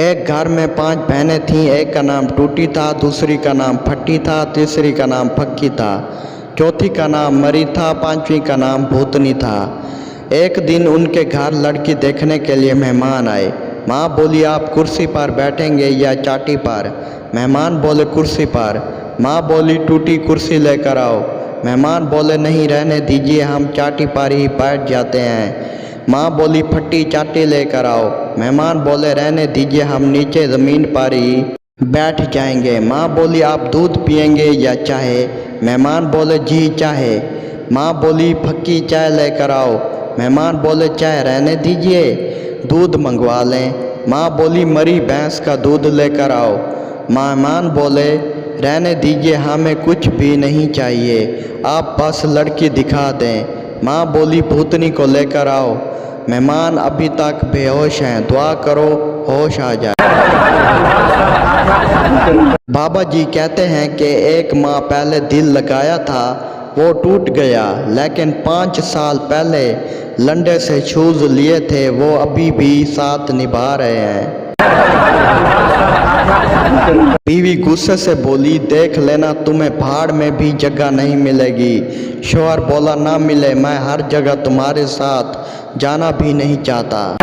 एक घर में 5 बहनें थीं। एक का नाम टूटी था, दूसरी का नाम फट्टी था, तीसरी का नाम फक्की था, चौथी का नाम मरी था, पांचवी का नाम भूतनी था। एक दिन उनके घर लड़की देखने के लिए मेहमान आए। माँ बोली, आप कुर्सी पर बैठेंगे या चाटी पर? मेहमान बोले, कुर्सी पर। माँ बोली, टूटी कुर्सी लेकर आओ। मेहमान बोले, नहीं रहने दीजिए, हम चाटी पर ही बैठ जाते हैं। माँ बोली, फट्टी चाटी लेकर आओ। मेहमान बोले, रहने दीजिए, हम नीचे ज़मीन पर ही बैठ जाएंगे। माँ बोली, आप दूध पिएंगे या चाय? मेहमान बोले, जी चाय। माँ बोली, फक्की चाय लेकर आओ। मेहमान बोले, चाय रहने दीजिए, दूध मंगवा लें। माँ बोली, मरी भैंस का दूध लेकर आओ। मेहमान बोले, रहने दीजिए, हमें कुछ भी नहीं चाहिए, आप बस लड़की दिखा दें। माँ बोली, भूतनी को लेकर आओ। मेहमान अभी तक बेहोश हैं, दुआ करो होश आ जाए। बाबा जी कहते हैं कि एक माँ पहले दिल लगाया था, वो टूट गया, लेकिन 5 साल पहले लंडे से शूज़ लिए थे, वो अभी भी साथ निभा रहे हैं। बीवी गुस्से से बोली, देख लेना, तुम्हें भाड़ में भी जगह नहीं मिलेगी। शौहर बोला, ना मिले, मैं हर जगह तुम्हारे साथ जाना भी नहीं चाहता।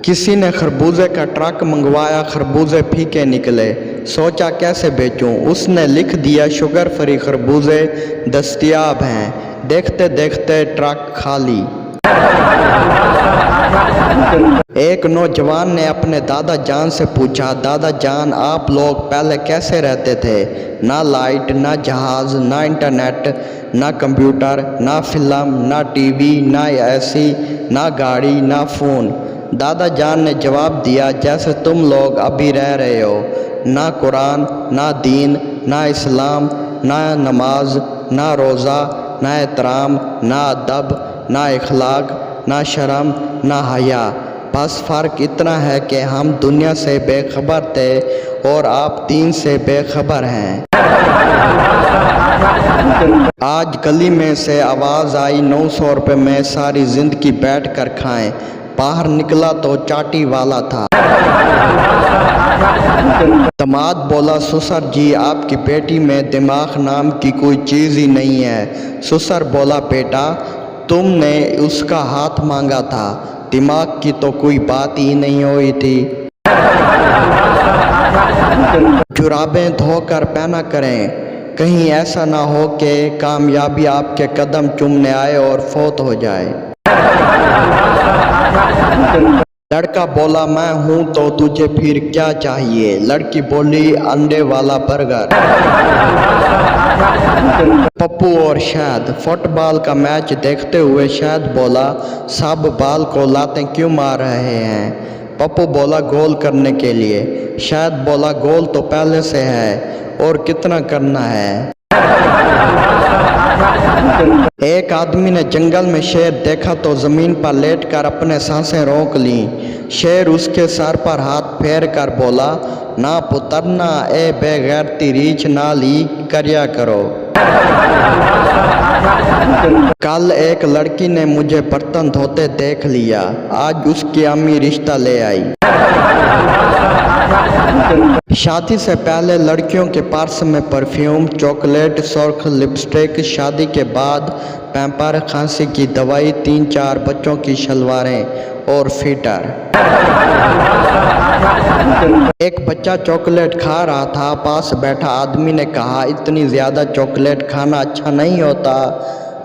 किसी ने खरबूजे का ट्रक मंगवाया, खरबूजे फीके निकले। सोचा कैसे बेचूं? उसने लिख दिया, शुगर फ्री खरबूजे दस्तयाब हैं। देखते देखते ट्रक खाली। एक नौजवान ने अपने दादा जान से पूछा, दादा जान, आप लोग पहले कैसे रहते थे? ना लाइट, ना जहाज़, ना इंटरनेट, ना कंप्यूटर, ना फिल्म, ना टीवी, ना एसी, ना गाड़ी, ना फ़ोन। दादा जान ने जवाब दिया, जैसे तुम लोग अभी रह रहे हो। ना कुरान, ना दीन, ना इस्लाम, ना नमाज, ना रोज़ा, ना एहतराम, ना अदब, ना इखलाक, ना शर्म, ना हया। बस फ़र्क इतना है कि हम दुनिया से बेखबर थे और आप दीन से बेखबर हैं। आज गली में से आवाज़ आई, 900 रुपये में सारी ज़िंदगी बैठ कर खाएं। बाहर निकला तो चाटी वाला था। दामाद बोला, ससुर जी, आपकी बेटी में दिमाग नाम की कोई चीज़ ही नहीं है। ससुर बोला, बेटा, तुमने उसका हाथ मांगा था, दिमाग की तो कोई बात ही नहीं हुई थी। जुराबें धोकर पहना करें, कहीं ऐसा ना हो कि कामयाबी आपके कदम चूमने आए और फौत हो जाए। लड़का बोला, मैं हूँ तो तुझे फिर क्या चाहिए? लड़की बोली, अंडे वाला बर्गर। पप्पू और शहद। फुटबॉल का मैच देखते हुए शहद बोला, सब बाल को लातें क्यों मार रहे हैं? पप्पू बोला, गोल करने के लिए। शहद बोला, गोल तो पहले से है, और कितना करना है? एक आदमी ने जंगल में शेर देखा तो ज़मीन पर लेटकर अपने सांसें रोक लीं। शेर उसके सर पर हाथ फेर कर बोला, ना पुत्र ना, ए बेगैरती रीछ ना ली करया करो। कल एक लड़की ने मुझे बर्तन धोते देख लिया, आज उसकी अम्मी रिश्ता ले आई। शादी से पहले लड़कियों के पर्स में परफ्यूम, चॉकलेट, सुर्ख लिपस्टिक, शादी के बाद पैम्पर, खांसी की दवाई, 3-4 बच्चों की शलवारें और फीटर। एक बच्चा चॉकलेट खा रहा था, पास बैठा आदमी ने कहा, इतनी ज़्यादा चॉकलेट खाना अच्छा नहीं होता।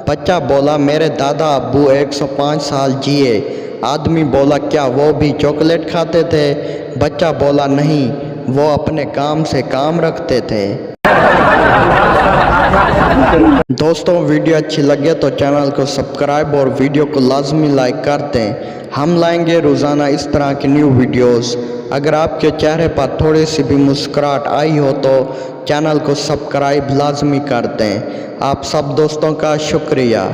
बच्चा बोला, मेरे दादा अब्बू 105 साल जिए। आदमी बोला, क्या वो भी चॉकलेट खाते थे? बच्चा बोला, नहीं, वो अपने काम से काम रखते थे। दोस्तों, वीडियो अच्छी लगे तो चैनल को सब्सक्राइब और वीडियो को लाजमी लाइक कर दें। हम लाएंगे रोज़ाना इस तरह की न्यू वीडियोस। अगर आपके चेहरे पर थोड़ी सी भी मुस्कुराहट आई हो तो चैनल को सब्सक्राइब लाजमी कर दें। आप सब दोस्तों का शुक्रिया।